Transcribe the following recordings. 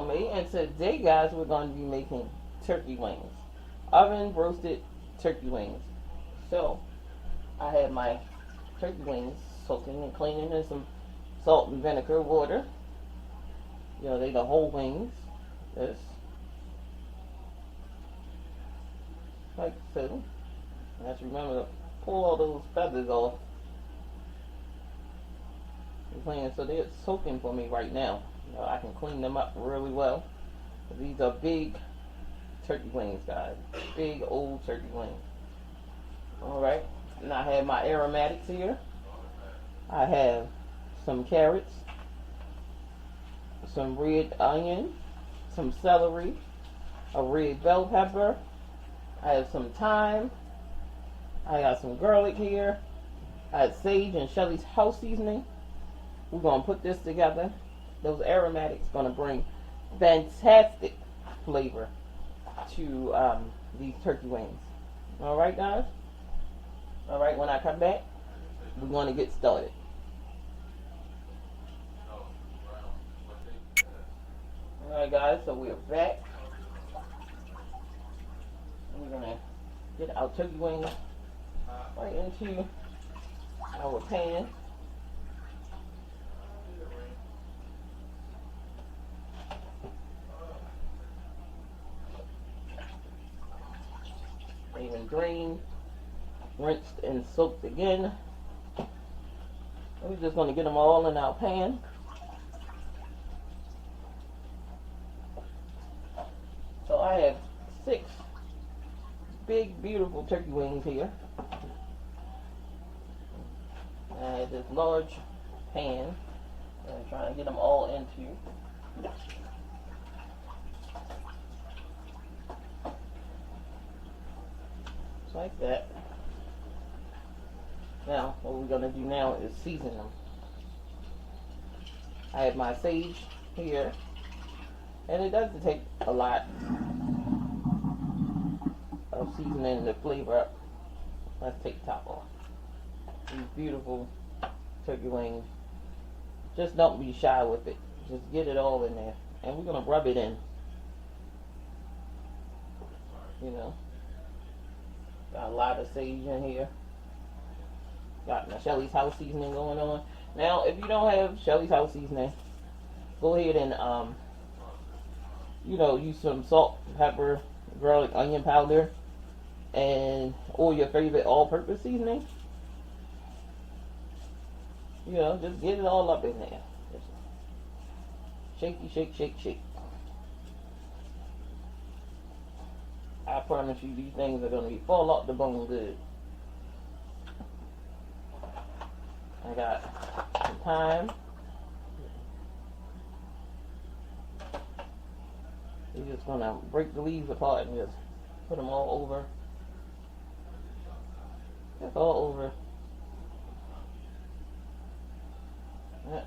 Shelly, and today, guys, we're going to be making turkey wings, oven roasted turkey wings. So I have my turkey wings soaking and cleaning in some salt and vinegar water. You know, they the whole wings. This, like so. And just remember to pull all those feathers off. So they're soaking for me right now. You know, I can clean them up really well. These are big turkey wings, guys. Big old turkey wings. Alright. And I have my aromatics here. I have some carrots, some red onion, some celery, a red bell pepper. I have some thyme. I got some garlic here. I have sage and Shelly's house seasoning. We're going to put this together. Those aromatics going to bring fantastic flavor to these turkey wings. Alright, guys? Alright, when I come back, we're going to get started. Alright, guys, so we're back. We're going to get our turkey wings right into our pan. Even drained, rinsed, and soaked again. We're just going to get them all in our pan. So I have 6 big, beautiful turkey wings here. I have this large pan, and I'm trying to get them all into. Like that. Now, what we're going to do now is season them. I have my sage here, and it doesn't take a lot of seasoning the flavor up. Let's take the top off. These beautiful turkey wings. Just don't be shy with it. Just get it all in there. And we're going to rub it in. You know. Got a lot of sage in here. Got my Shelly's house seasoning going on. Now, if you don't have Shelly's house seasoning, go ahead and, you know, use some salt, pepper, garlic, onion powder, or your favorite all-purpose seasoning. You know, just get it all up in there. Just shaky, shake, shake, shake. I promise you these things are going to be fall off the bone good. I got some thyme. You're just going to break the leaves apart and just put them all over. Just all over. Yeah.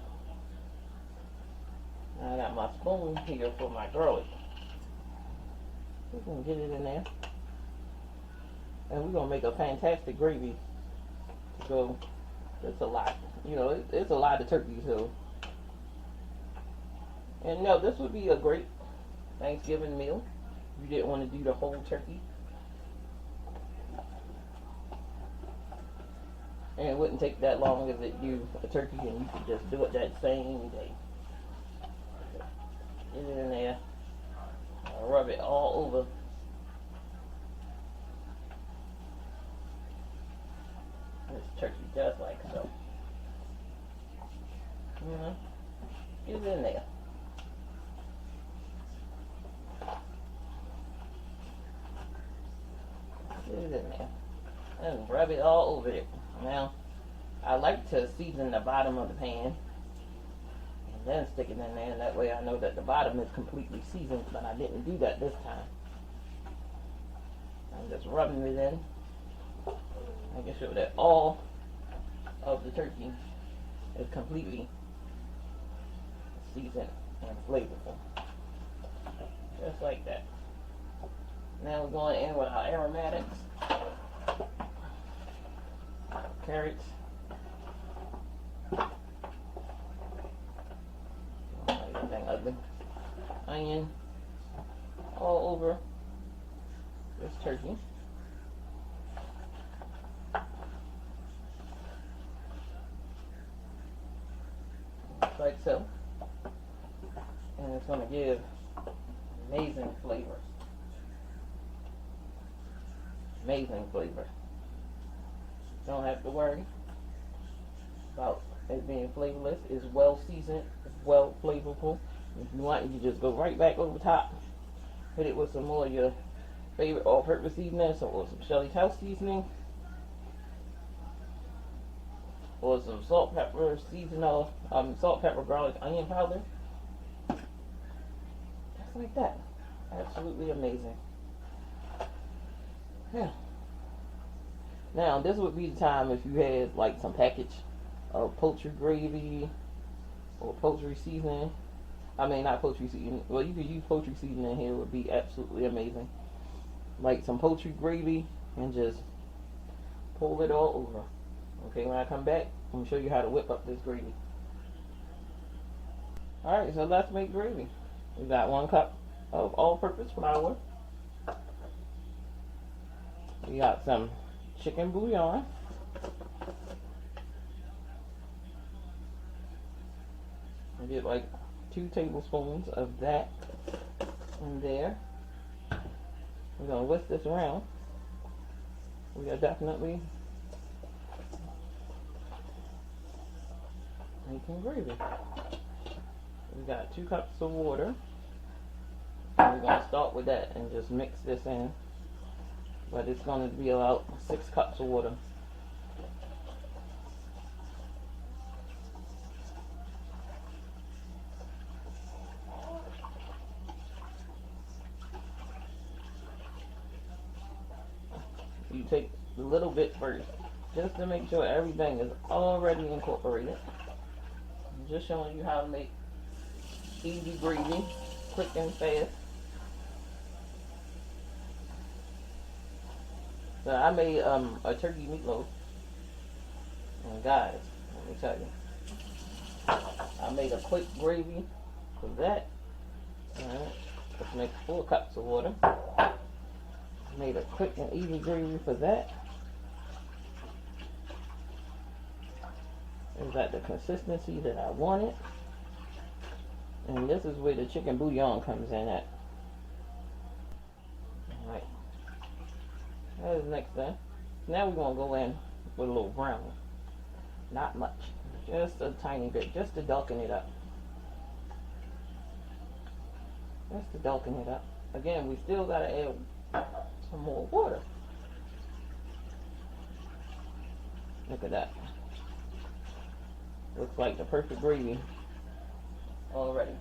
I got my spoon here for my garlic. We're going to get it in there. And we're going to make a fantastic gravy. So, it's a lot. You know, it's a lot of turkey, so. And no, this would be a great Thanksgiving meal. If you didn't want to do the whole turkey. And it wouldn't take that long as it do a turkey, and you could just do it that same day. Get it in there. I'll rub it all over. This turkey just like so. Get it in there. Get it in there. And rub it all over it. Now, I like to season the bottom of the pan. Then stick it in there, and that way I know that the bottom is completely seasoned, but I didn't do that this time. I'm just rubbing it in, making sure that all of the turkey is completely seasoned and flavorful. Just like that. Now we're going in with our aromatics, carrots, ugly. onion all over this turkey. Like so. And it's going to give amazing flavor. Amazing flavor. Don't have to worry about it being flavorless. It's well seasoned. It's well flavorful. If you want, you can just go right back over top. Hit it with some more of your favorite all-purpose seasoning, or some Shelly's house seasoning, or some salt, pepper, salt, pepper, garlic, onion powder. Just like that. Absolutely amazing. Yeah. Now, this would be the time if you had like some package of poultry gravy or poultry seasoning. I mean, not poultry seasoning. Well, you could use poultry seasoning here. It would be absolutely amazing. Like some poultry gravy and just pull it all over. Okay, when I come back, I'm going to show you how to whip up this gravy. Alright, so let's make gravy. We got 1 cup of all-purpose flour. We got some chicken bouillon. I get like 2 tablespoons of that in there. We're going to whisk this around. We are definitely making gravy. We got 2 cups of water. And we're going to start with that and just mix this in. But it's going to be about 6 cups of water. You take a little bit first, just to make sure everything is already incorporated. I'm just showing you how to make easy gravy, quick and fast. So I made a turkey meatloaf, and guys, let me tell you, I made a quick gravy for that. Alright, let's make 4 cups of water. Made a quick and easy gravy for that. Is that the consistency that I wanted? And this is where the chicken bouillon comes in at. Alright. That is the next thing. Now we're going to go in with a little brown. Not much. Just a tiny bit. Just to darken it up. Just to darken it up. Again, we still got to add some more water. Look at that. Looks like the perfect gravy already.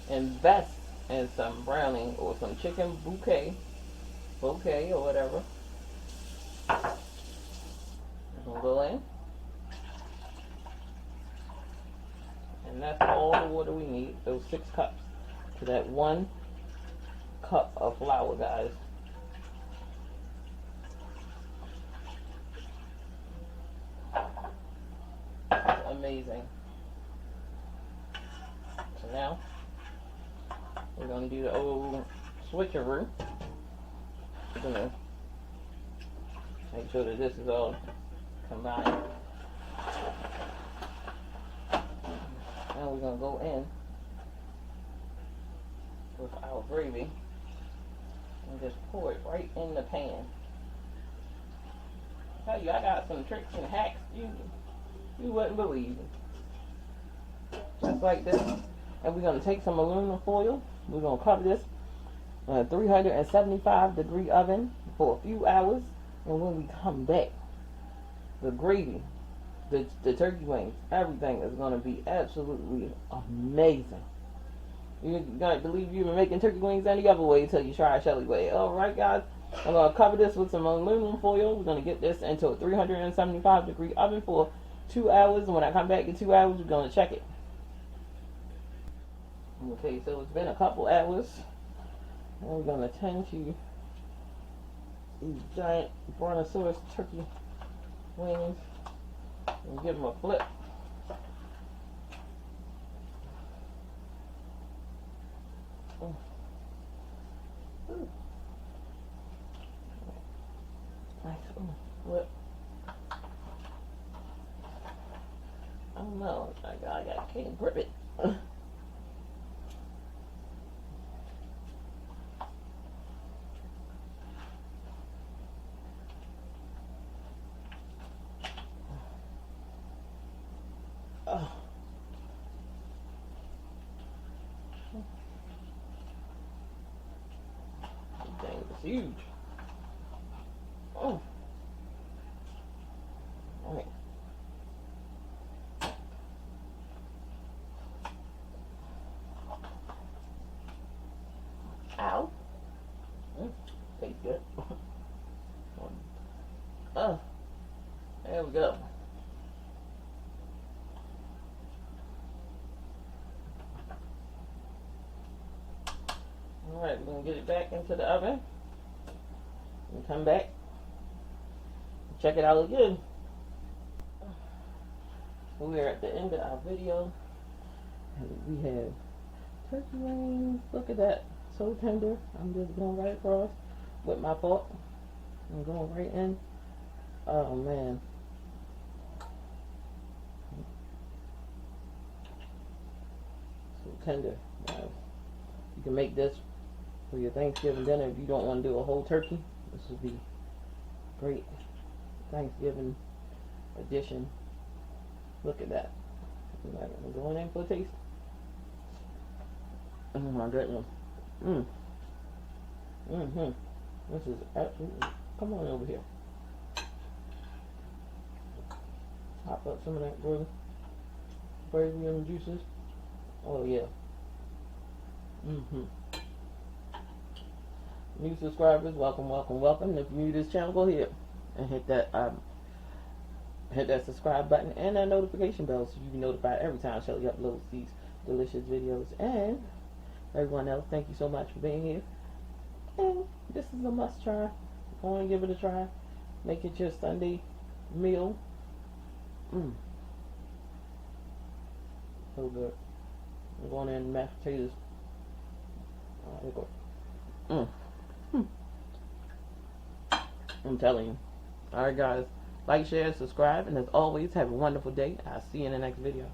Invest in some browning or some chicken bouquet or whatever. We're gonna go in, and that's all the water we need. Those 6 cups to that 1 cup of flour, guys. That's amazing. So now we're gonna do the old switcheroo. We're gonna make sure that this is all combined. Now we're gonna go in with our gravy and just pour it right in the pan. I tell you, I got some tricks and hacks you wouldn't believe. Just like this. And we're going to take some aluminum foil. We're going to cover this in a 375 degree oven for a few hours. And when we come back, the gravy, the turkey wings, everything is going to be absolutely amazing. You're going to believe you've been making turkey wings any other way until you try a Shelly way. Alright guys, I'm going to cover this with some aluminum foil. We're going to get this into a 375 degree oven for 2 hours. And when I come back in 2 hours, we're going to check it. Okay, so it's been a couple hours. And we're going to tend to these giant brontosaurus turkey wings and give them a flip. Mm. Ooh. Nice. What? I don't know. I can't grip it. Oh. This thing is huge. Oh. All right. Ow. Tastes good. Oh. There we go. Alright, we're going to get it back into the oven and come back and check it out again. We're at the end of our video. And we have turkey wings. Look at that. So tender. I'm just going right across with my fork. I'm going right in. Oh man. So tender. Wow. You can make this for your Thanksgiving dinner if you don't want to do a whole turkey. This would be great Thanksgiving addition. Look at that. I'm going in for a taste. Oh my goodness. This is absolutely. Come on over here. Pop up some of that gravy and juices. Oh yeah. New subscribers, welcome, welcome, welcome. If you're new to this channel, go ahead and hit that subscribe button and that notification bell so you can be notified every time Shelly uploads these delicious videos. And everyone else, thank you so much for being here. And this is a must try. Go and give it a try. Make it your Sunday meal. So good. I'm going in mashed potatoes. There you go. I'm telling you. Alright guys, like, share, subscribe, and as always, have a wonderful day. I'll see you in the next video.